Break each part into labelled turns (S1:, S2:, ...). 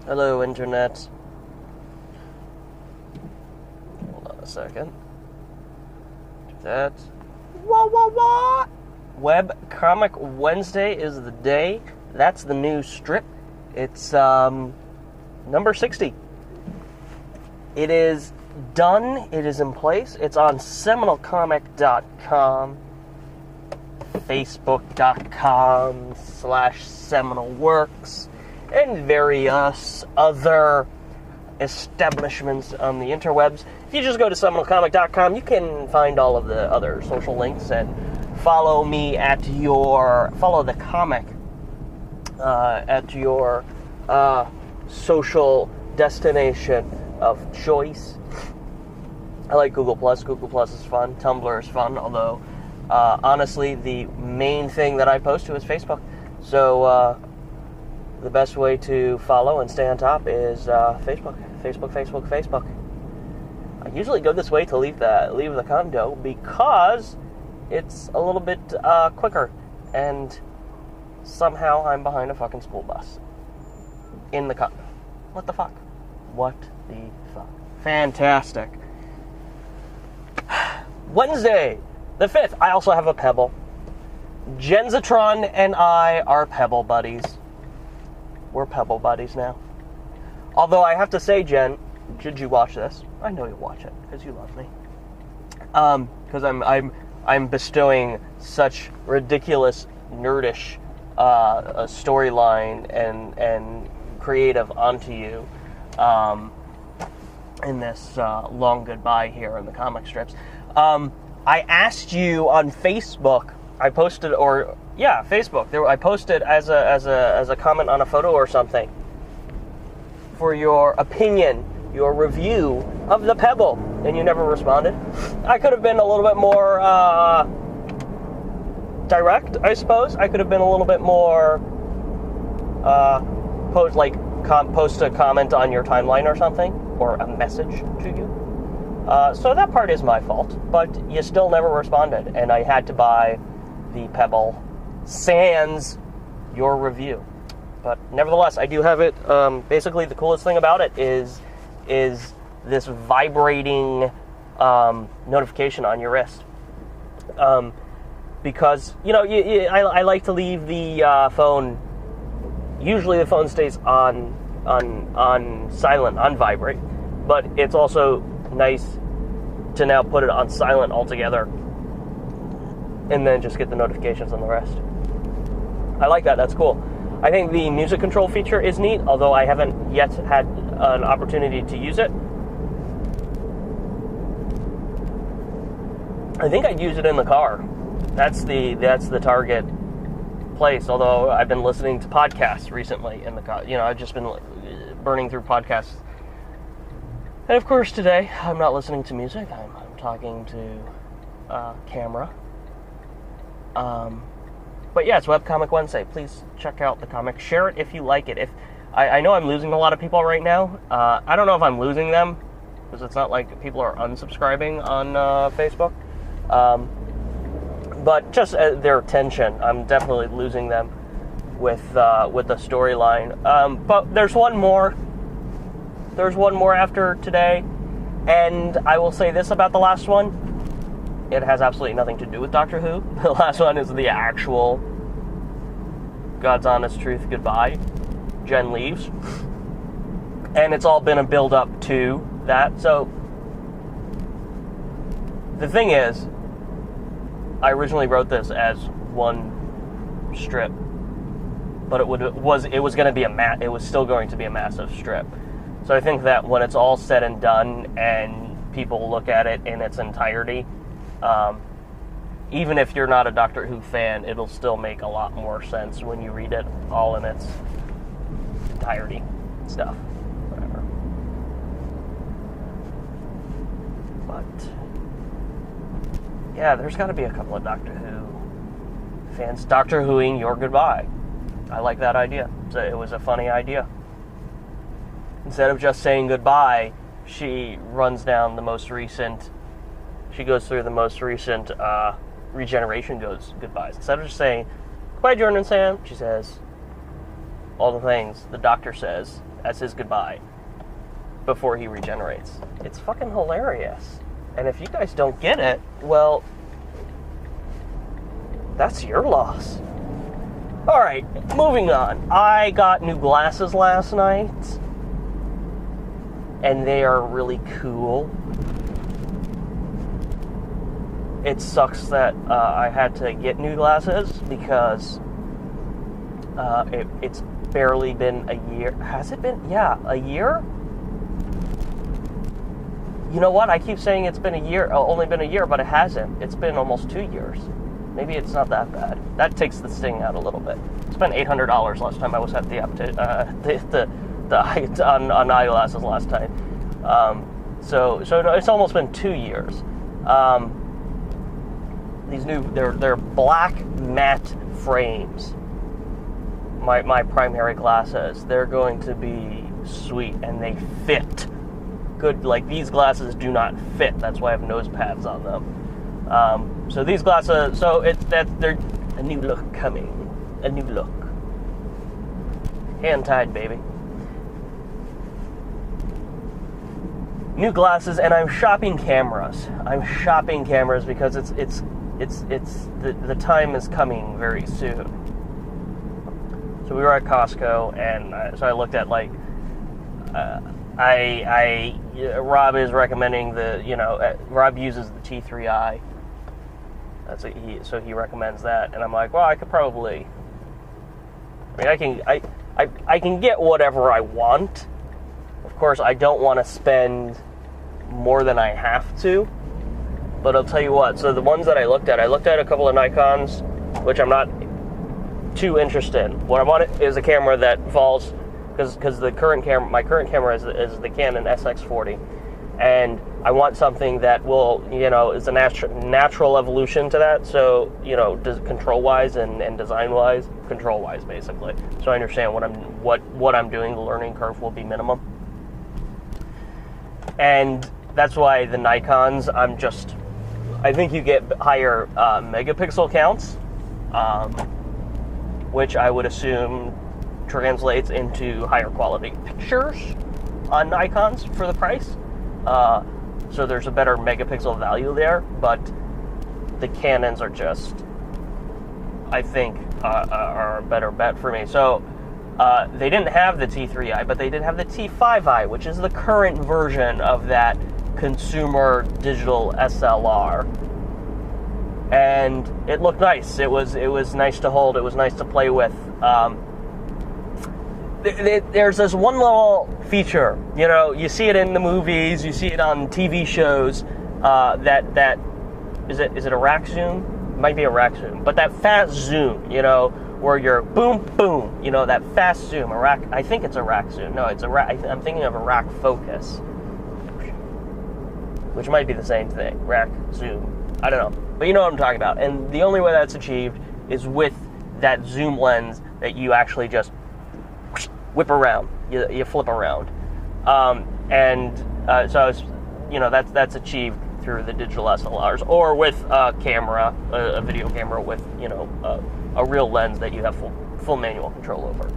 S1: Hello, Internet. Hold on a second. Do that. What? Web Comic Wednesday is the day. That's the new strip. It's number 60. It is done. It is in place. It's on seminalcomic.com, facebook.com/seminalworks, and various other establishments on the interwebs. If you just go to seminalcomic.com, you can find all of the other social links and follow me follow the comic at your social destination of choice. I like Google+. Google+ is fun. Tumblr is fun, although honestly, the main thing that I post to is Facebook. So the best way to follow and stay on top is Facebook. Facebook. I usually go this way to leave the condo because it's a little bit quicker, and somehow I'm behind a fucking school bus in the condo. What the fuck? Fantastic. Wednesday, the 5th, I also have a Pebble. Jenzatron and I are Pebble buddies. We're Pebble buddies now. Although I have to say, Jen, should you watch this? I know you'll watch it because you love me. Because I'm bestowing such ridiculous, nerdish storyline and creative onto you in this long goodbye here in the comic strips. I asked you on Facebook. I posted, Facebook. I posted as a comment on a photo or something for your opinion, your review of the Pebble, and you never responded. I could have been a little bit more direct, I suppose. I could have been a little bit more post a comment on your timeline or something, or a message to you. So that part is my fault, but you still never responded, and I had to buy the Pebble sans your review. But nevertheless, I do have it. Basically, the coolest thing about it is this vibrating notification on your wrist. Because I like to leave the phone. Usually, the phone stays on silent, on vibrate. But it's also nice to now put it on silent altogether, and then just get the notifications on the rest. I like that. That's cool. I think the music control feature is neat, although I haven't yet had an opportunity to use it. I think I'd use it in the car. That's the target place, although I've been listening to podcasts recently in the car. I've just been burning through podcasts. And of course today, I'm not listening to music. I'm talking to camera. But yeah, it's Webcomic Wednesday. Please check out the comic. Share it if you like it. I know I'm losing a lot of people right now. I don't know if I'm losing them, because it's not like people are unsubscribing on Facebook. But just their attention, I'm definitely losing them with the storyline. But there's one more. There's one more after today, and I will say this about the last one. It has absolutely nothing to do with Doctor Who. The last one is the actual God's honest truth goodbye. Jen leaves. And it's all been a build-up to that. So, the thing is, I originally wrote this as one strip. But it was going to be it was still going to be a massive strip. So I think that when it's all said and done and people look at it in its entirety, even if you're not a Doctor Who fan, it'll still make a lot more sense when you read it all in its entirety. Stuff. Whatever. But yeah, there's got to be a couple of Doctor Who fans Doctor Whoing your goodbye. I like that idea. It was a funny idea. Instead of just saying goodbye, she runs down the most recent. She goes through the most recent regeneration goodbyes. Instead of just saying goodbye, Jordan and Sam, she says all the things the doctor says as his goodbye before he regenerates. It's fucking hilarious. And if you guys don't get it, well, that's your loss. Alright, moving on. I got new glasses last night, and they are really cool. It sucks that I had to get new glasses because it's barely been a year. Has it been? Yeah, a year? You know what? I keep saying it's been a year, only been a year, but it hasn't. It's been almost 2 years. Maybe it's not that bad. That takes the sting out a little bit. I spent $800 last time I was at the on eyeglasses last time. So no, it's almost been 2 years. These new, they're black matte frames. My primary glasses, they're going to be sweet, and they fit good. Like, these glasses do not fit. That's why I have nose pads on them. So these glasses, they're a new look coming. A new look. Hand-tied, baby. New glasses, and I'm shopping cameras. I'm shopping cameras because the time is coming very soon. So we were at Costco, and so I looked at, like, Rob is recommending Rob uses the T3i. So he recommends that, and I'm like, well, I could probably. I mean, I can get whatever I want. Of course, I don't want to spend more than I have to. But I'll tell you what. So the ones that I looked at a couple of Nikons, which I'm not too interested in. What I want is a camera that falls, because my current camera is the Canon SX40, and I want something that will, is a natural evolution to that. So, control-wise and design-wise, control-wise basically. So I understand what I'm doing. The learning curve will be minimum, and that's why the Nikons. I think you get higher megapixel counts, which I would assume translates into higher quality pictures on Nikons for the price. So there's a better megapixel value there, but the Canons are just, I think, are a better bet for me. So they didn't have the T3i, but they did have the T5i, which is the current version of that consumer digital SLR. And it looked nice. It was nice to hold. It was nice to play with. There's this one little feature, you see it in the movies, you see it on TV shows, that is it a rack zoom? It might be a rack zoom, but that fast zoom, where you're boom, boom, that fast zoom, I think it's a rack zoom. No, it's a rack, I'm thinking of a rack focus, which might be the same thing, rack zoom, I don't know, but you know what I'm talking about. And the only way that's achieved is with that zoom lens that you actually just whip around, you flip around, so it's, that's achieved through the digital SLRs, or with a camera, a video camera with a real lens that you have full manual control over.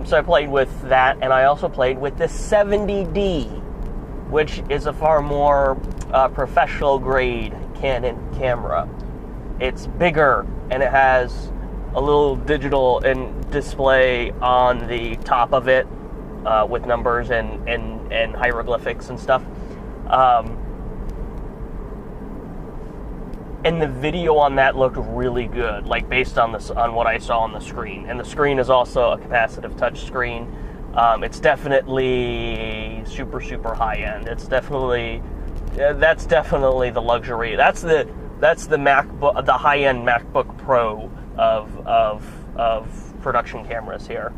S1: So I played with that, and I also played with the 70D, which is a far more professional grade Canon camera. It's bigger, and it has a little digital and display on the top of it with numbers and hieroglyphics and stuff. And the video on that looked really good, like based on what I saw on the screen. And the screen is also a capacitive touch screen. It's definitely super, super high end. It's definitely that's definitely the luxury. That's the MacBook, the high end MacBook Pro of production cameras here.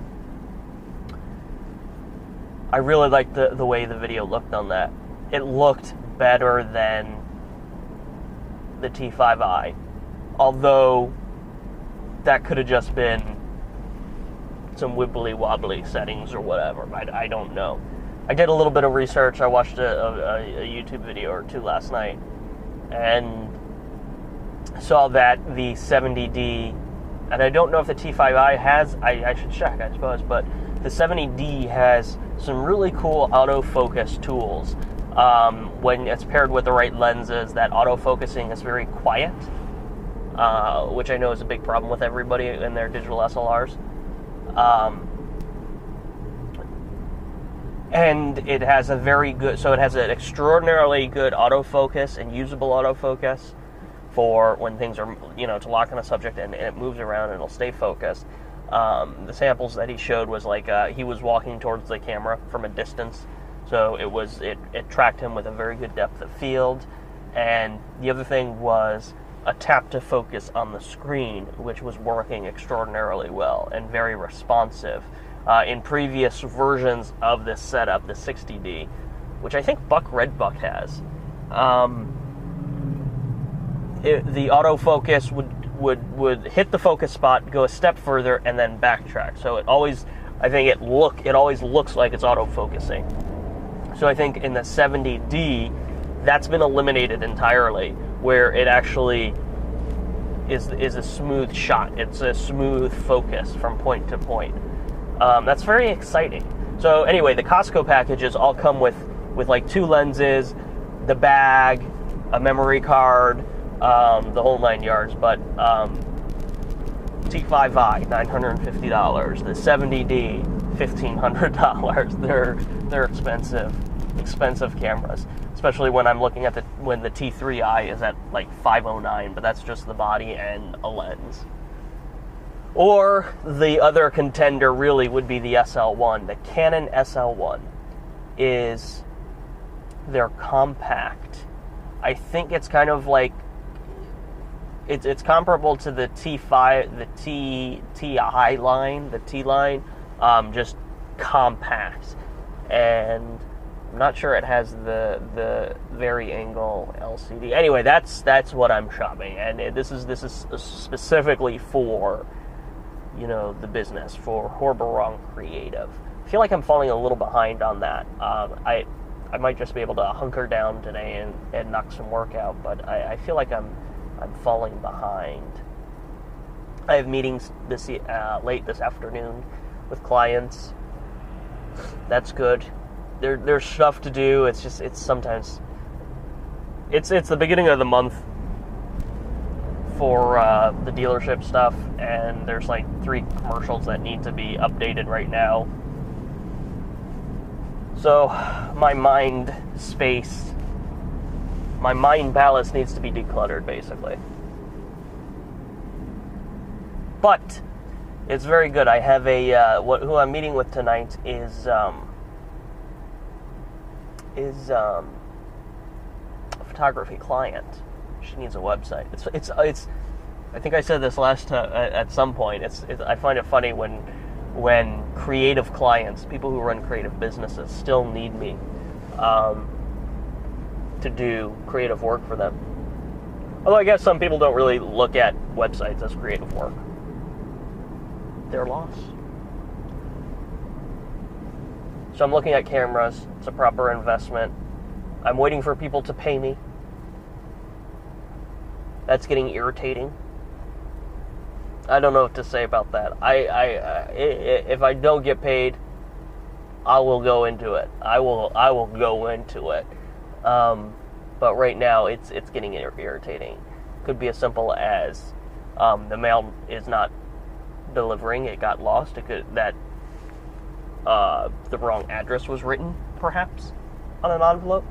S1: I really liked the way the video looked on that. It looked better than the T5i, although that could have just been some wibbly wobbly settings or whatever. I don't know. I did a little bit of research. I watched a YouTube video or two last night and saw that the 70D and I don't know if the T5i has, I should check, I suppose, but the 70D has some really cool autofocus tools. When it's paired with the right lenses, that autofocusing is very quiet, which I know is a big problem with everybody in their digital SLRs. And it has a very good, so it has an extraordinarily good autofocus and usable autofocus for when things are, to lock on a subject and it moves around and it'll stay focused. The samples that he showed was like he was walking towards the camera from a distance, so it tracked him with a very good depth of field. And the other thing was a tap to focus on the screen, which was working extraordinarily well and very responsive. In previous versions of this setup, the 60D, which I think Redbuck has, the autofocus would hit the focus spot, go a step further, and then backtrack. So it always looks like it's autofocusing. So I think in the 70D, that's been eliminated entirely, where it actually is a smooth shot. It's a smooth focus from point to point. That's very exciting. So anyway, the Costco packages all come with like 2 lenses, the bag, a memory card, the whole 9 yards. But T5i, $950. The 70D, $1,500. They're expensive cameras, especially when I'm looking at when the T3i is at like $509, but that's just the body and a lens. Or the other contender really would be the SL1. The Canon SL1 they're compact. I think it's kind of like, it's comparable to the T5, the TI line, the T line, just compact. And I'm not sure it has the vari-angle LCD. Anyway, that's what I'm shopping, and this is specifically for the business, for Horberong Creative. I feel like I'm falling a little behind on that. I might just be able to hunker down today and knock some work out, but I feel like I'm falling behind. I have meetings late this afternoon with clients. That's good. There's stuff to do. It's sometimes it's the beginning of the month for the dealership stuff, and there's like 3 commercials that need to be updated right now. So my mind ballast needs to be decluttered, basically. But it's very good. I have who I'm meeting with tonight is a photography client. She needs a website. It's I think I said this last time at some point. I find it funny when creative clients, people who run creative businesses, still need me to do creative work for them. Although I guess some people don't really look at websites as creative work. Their loss. So I'm looking at cameras. It's a proper investment. I'm waiting for people to pay me. That's getting irritating. I don't know what to say about that. If I don't get paid, I will go into it. I will go into it. But right now, it's getting irritating. Could be as simple as the mail is not delivering. It got lost. It could the wrong address was written, perhaps, on an envelope.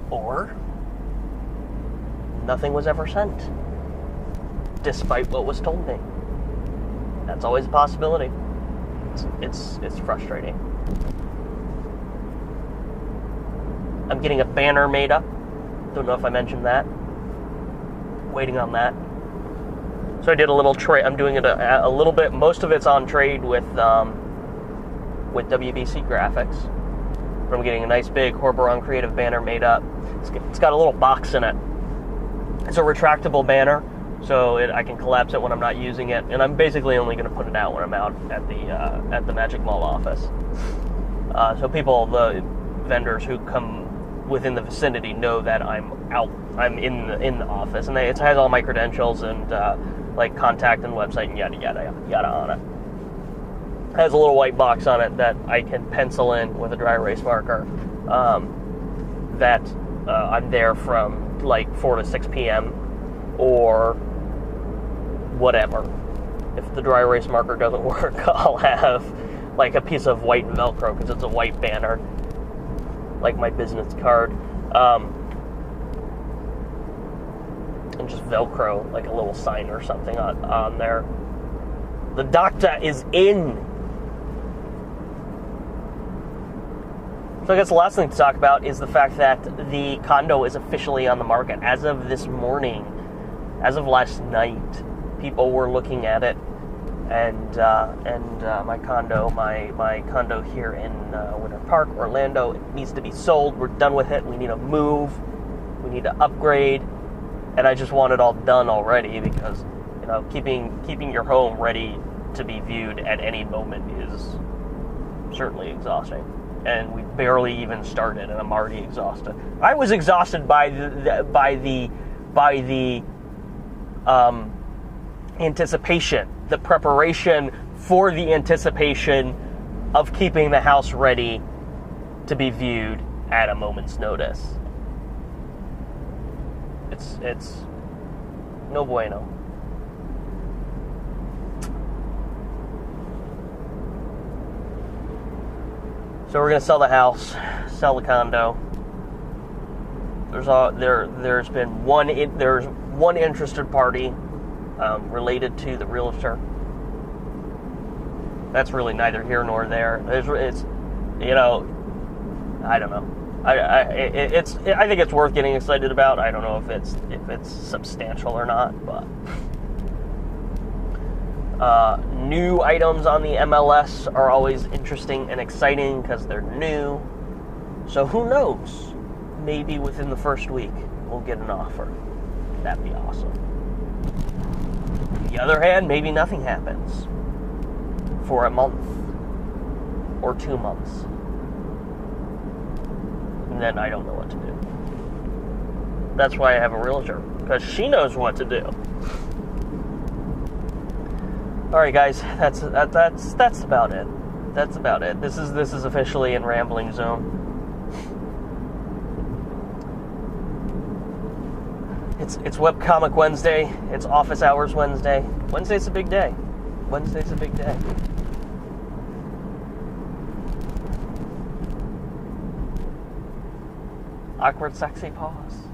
S1: Or nothing was ever sent, despite what was told me. That's always a possibility. It's frustrating. I'm getting a banner made up. Don't know if I mentioned that. Waiting on that. So I did a little trade. I'm doing it a little bit. Most of it's on trade with WBC Graphics. But I'm getting a nice big Horberong Creative banner made up. It's got a little box in it. It's a retractable banner, so I can collapse it when I'm not using it. And I'm basically only going to put it out when I'm out at the Magic Mall office. So the vendors who come within the vicinity know that I'm in the office, and it has all my credentials and like contact and website and yada yada yada on it. It has a little white box on it that I can pencil in with a dry erase marker that I'm there from like 4 to 6 p.m. or whatever. If the dry erase marker doesn't work, I'll have like a piece of white Velcro, because it's a white banner, like my business card, and just Velcro like a little sign or something on there. The doctor is in. So I guess the last thing to talk about is the fact that the condo is officially on the market. As of this morning, as of last night, people were looking at it, and my condo here in Winter Park, Orlando, it needs to be sold. We're done with it. We need to move. We need to upgrade, and I just want it all done already, because keeping your home ready to be viewed at any moment is certainly exhausting. And we barely even started, and I'm already exhausted. I was exhausted by the anticipation, the preparation for the anticipation of keeping the house ready to be viewed at a moment's notice. It's no bueno. So we're gonna sell the house, sell the condo. There's one interested party related to the realtor. That's really neither here nor there. It's I don't know. I think it's worth getting excited about. I don't know if it's substantial or not, but new items on the MLS are always interesting and exciting because they're new. So who knows? Maybe within the first week we'll get an offer. That'd be awesome. On the other hand, maybe nothing happens for a month or 2 months. And then I don't know what to do. That's why I have a realtor, because she knows what to do. All right, guys, that's about it. That's about it. This is officially in Rambling Zone. It's Webcomic Wednesday. It's Office Hours Wednesday. Wednesday's a big day. Wednesday's a big day. Awkward, sexy pause.